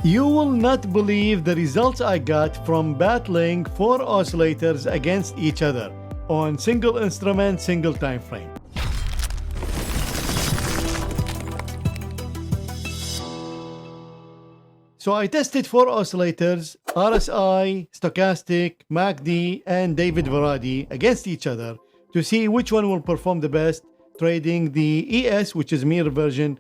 You will not believe the results I got from battling 4 oscillators against each other on single instrument, single time frame. So I tested 4 oscillators, RSI, Stochastic, MACD, and David Varadi against each other to see which one will perform the best trading the ES, which is mean reversion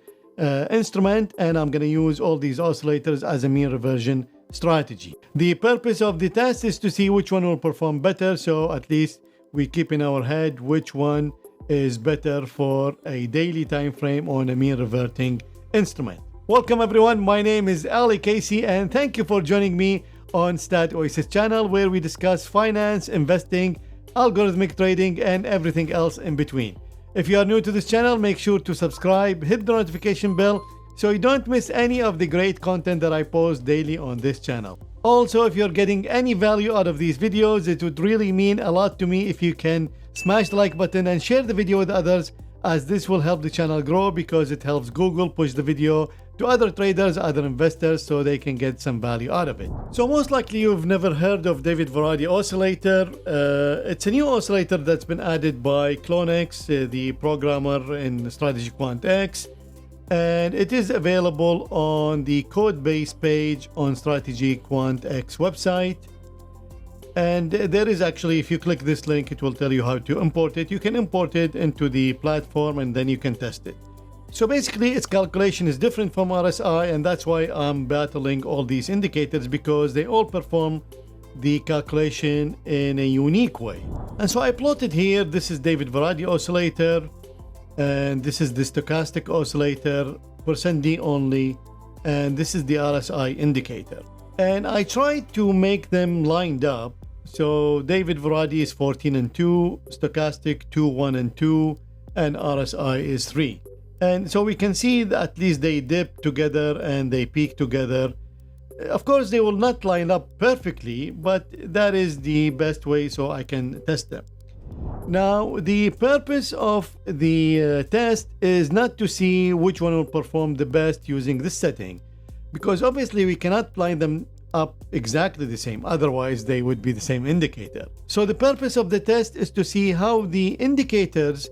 instrument, and I'm going to use all these oscillators as a mean reversion strategy. The purpose of the test is to see which one will perform better, so at least we keep in our head which one is better for a daily time frame on a mean reverting instrument. Welcome everyone, my name is Ali Casey and thank you for joining me on Stat Oasis channel, where we discuss finance, investing, algorithmic trading, and everything else in between. If you are new to this channel, make sure to subscribe, hit the notification bell so you don't miss any of the great content that I post daily on this channel. Also, if you're getting any value out of these videos, it would really mean a lot to me if you can smash the like button and share the video with others, as this will help the channel grow because it helps Google push the video to other traders, other investors, so they can get some value out of it. So most likely you've never heard of David Varadi oscillator. It's a new oscillator that's been added by Clonex, the programmer in StrategyQuant X, and it is available on the code base page on StrategyQuant X website. And there is actually, if you click this link, it will tell you how to import it. You can import it into the platform and then you can test it. So basically its calculation is different from RSI, and that's why I'm battling all these indicators, because they all perform the calculation in a unique way. And so I plotted here, this is David Varadi oscillator, and this is the stochastic oscillator, %D only, and this is the RSI indicator. And I tried to make them lined up. So David Varadi is 14 and 2, stochastic 2, 1 and 2, and RSI is 3. And so we can see that at least they dip together and they peak together. Of course, they will not line up perfectly, but that is the best way so I can test them. Now, the purpose of the test is not to see which one will perform the best using this setting, because obviously we cannot line them up exactly the same, otherwise they would be the same indicator. So the purpose of the test is to see how the indicators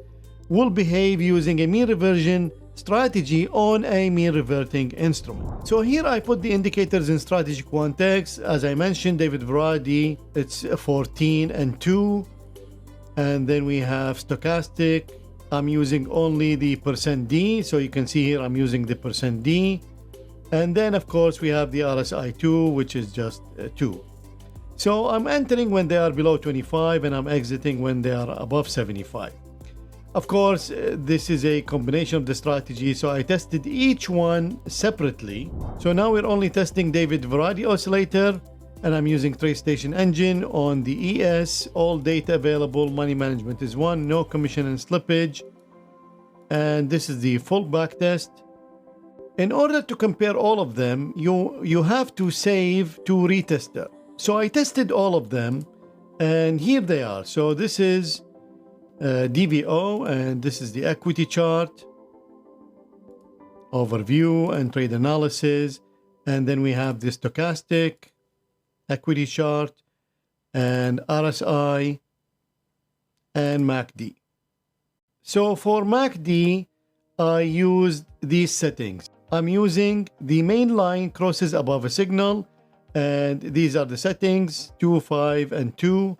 will behave using a mean reversion strategy on a mean reverting instrument. So here I put the indicators in StrategyQuant X. As I mentioned, David Varadi, it's 14 and 2. And then we have stochastic. I'm using only the %D. So you can see here I'm using the %D. And then of course we have the RSI 2, which is just 2. So I'm entering when they are below 25 and I'm exiting when they are above 75. Of course, this is a combination of the strategy, so I tested each one separately. So now we're only testing David Varadi oscillator, and I'm using TradeStation engine on the ES. All data available, money management is 1, no commission and slippage. And this is the full back test. In order to compare all of them, you have to save to retester. So I tested all of them, and here they are. So this is DVO, and this is the equity chart, overview and trade analysis, and then we have the stochastic equity chart and RSI and MACD. So for MACD, I used these settings. I'm using the main line crosses above a signal, and these are the settings 2, 5 and 2.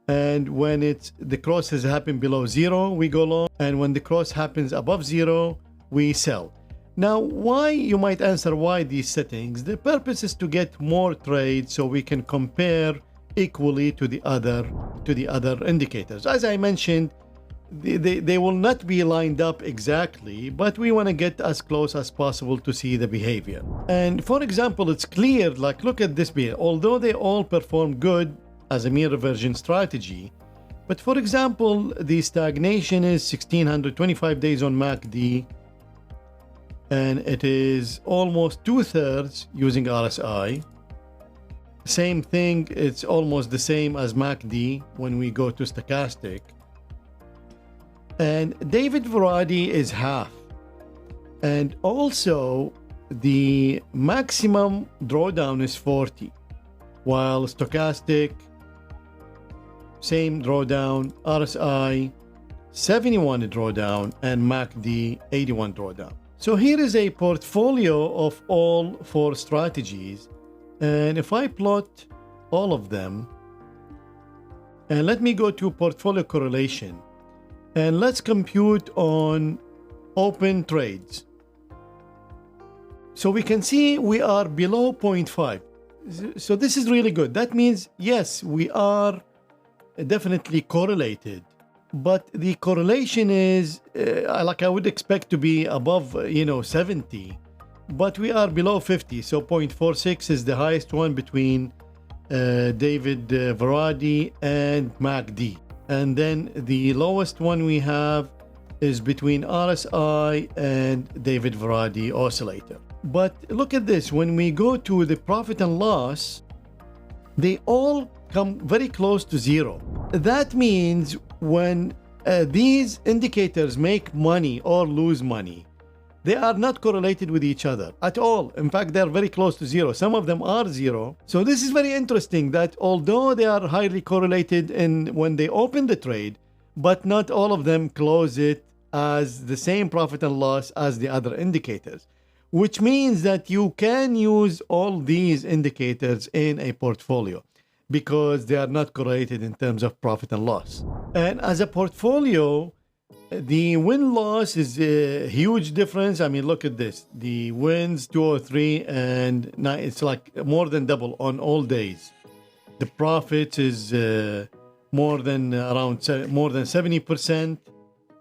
And when the crosses happen below 0, we go long, and when the cross happens above 0, we sell. Now, why, you might answer, why these settings? The purpose is to get more trades so we can compare equally to the other indicators. As I mentioned, they will not be lined up exactly, but we want to get as close as possible to see the behavior. And for example, it's clear, like look at this behavior, although they all perform good as a mean reversion strategy. But for example, the stagnation is 1625 days on MACD, and it is almost 2/3 using RSI. Same thing, it's almost the same as MACD when we go to stochastic. And David Varadi is half. And also the maximum drawdown is 40, while stochastic, same drawdown, RSI 71 drawdown, and MACD 81 drawdown. So here is a portfolio of all 4 strategies, and if I plot all of them, and let me go to portfolio correlation, and let's compute on open trades. So we can see we are below 0.5. So this is really good. That means, yes, we are definitely correlated, but the correlation is like I would expect to be above 70, but we are below 50. So 0.46 is the highest one between David Varadi and MACD, and then the lowest one we have is between RSI and David Varadi Oscillator. But look at this, when we go to the profit and loss, they all come very close to zero. That means when these indicators make money or lose money, they are not correlated with each other at all. In fact, they're very close to zero. Some of them are zero. So this is very interesting that although they are highly correlated when they open the trade, but not all of them close it as the same profit and loss as the other indicators, which means that you can use all these indicators in a portfolio because they are not correlated in terms of profit and loss. And as a portfolio, the win-loss is a huge difference. I mean, look at this. The wins 203 and it's like more than double on all days. The profit is more than 70%.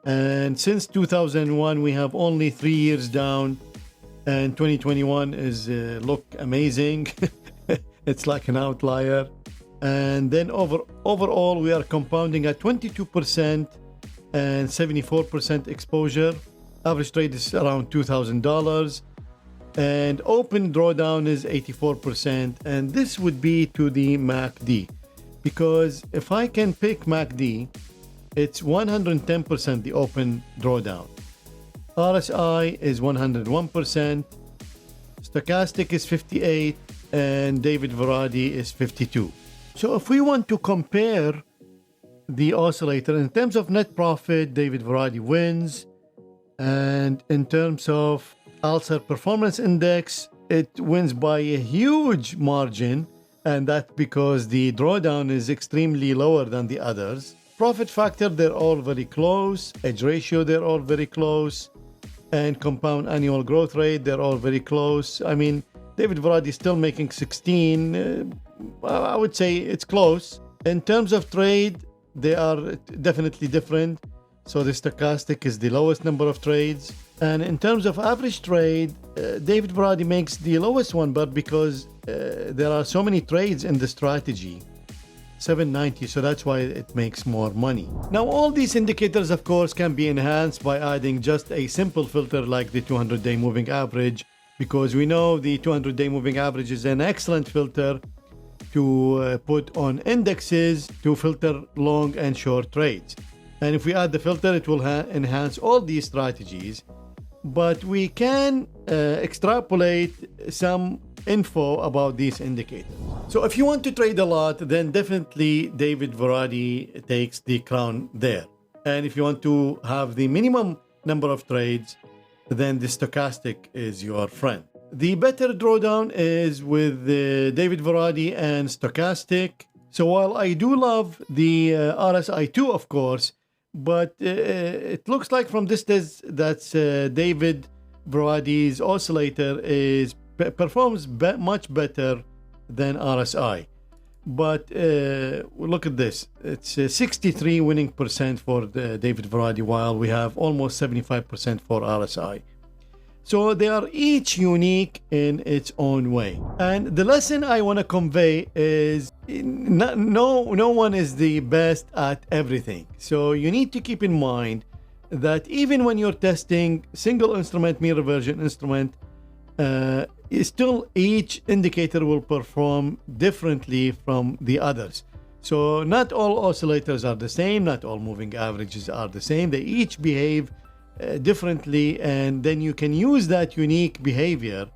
And since 2001, we have only 3 years down, and 2021 is look amazing. It's like an outlier. And then overall, we are compounding at 22% and 74% exposure. Average trade is around $2,000, and open drawdown is 84%. And this would be to the MACD, because if I can pick MACD, it's 110% the open drawdown. RSI is 101%, stochastic is 58%, and David Varadi is 52%. So if we want to compare the oscillator in terms of net profit, David Varadi wins, and in terms of Alcer Performance Index, it wins by a huge margin, and that's because the drawdown is extremely lower than the others. Profit factor, they're all very close. Edge ratio, they're all very close. And compound annual growth rate, they're all very close. I mean, David Varadi is still making 16. I would say it's close. In terms of trade, they are definitely different. So the stochastic is the lowest number of trades. And in terms of average trade, David Varadi makes the lowest one, but because there are so many trades in the strategy, 790, so that's why it makes more money. Now, all these indicators, of course, can be enhanced by adding just a simple filter like the 200-day moving average, because we know the 200-day moving average is an excellent filter to put on indexes to filter long and short trades. And if we add the filter, it will enhance all these strategies. But we can extrapolate some info about these indicators. So if you want to trade a lot, then definitely David Varadi takes the crown there. And if you want to have the minimum number of trades, then the stochastic is your friend. The better drawdown is with David Varadi and stochastic. So while I do love the RSI 2, of course, but it looks like from this test that David Varadi's oscillator performs much better than RSI. But look at this. It's 63 winning percent for David Varadi, while we have almost 75% for RSI. So they are each unique in its own way. And the lesson I want to convey is no one is the best at everything. So you need to keep in mind that even when you're testing single instrument, mean reversion instrument, still each indicator will perform differently from the others. So not all oscillators are the same, not all moving averages are the same. They each behave differently, and then you can use that unique behavior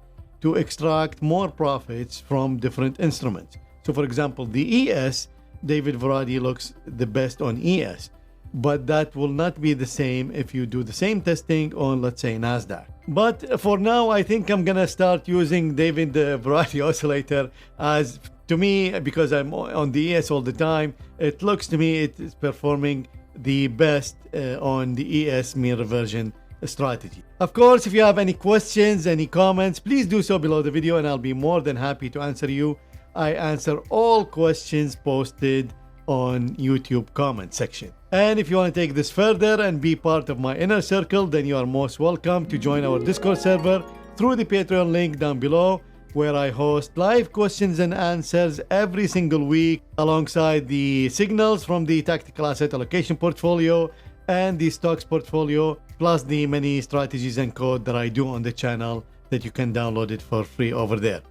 to extract more profits from different instruments. So for example, the ES, David Varadi looks the best on ES, but that will not be the same if you do the same testing on, let's say, NASDAQ. But for now, I think I'm gonna start using David Varadi oscillator, as to me, because I'm on the ES all the time, it looks to me it is performing the best on the ES mean reversion strategy. Of course, if you have any questions, any comments, please do so below the video and I'll be more than happy to answer you. I answer all questions posted on YouTube comment section. And if you want to take this further and be part of my inner circle, then you are most welcome to join our Discord server through the Patreon link down below, where I host live questions and answers every single week, alongside the signals from the tactical asset allocation portfolio and the stocks portfolio, plus the many strategies and code that I do on the channel that you can download it for free over there.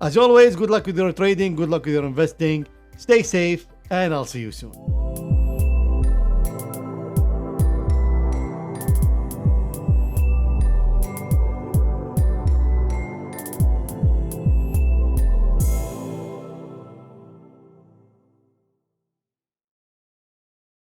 As always, good luck with your trading, good luck with your investing, stay safe, and I'll see you soon.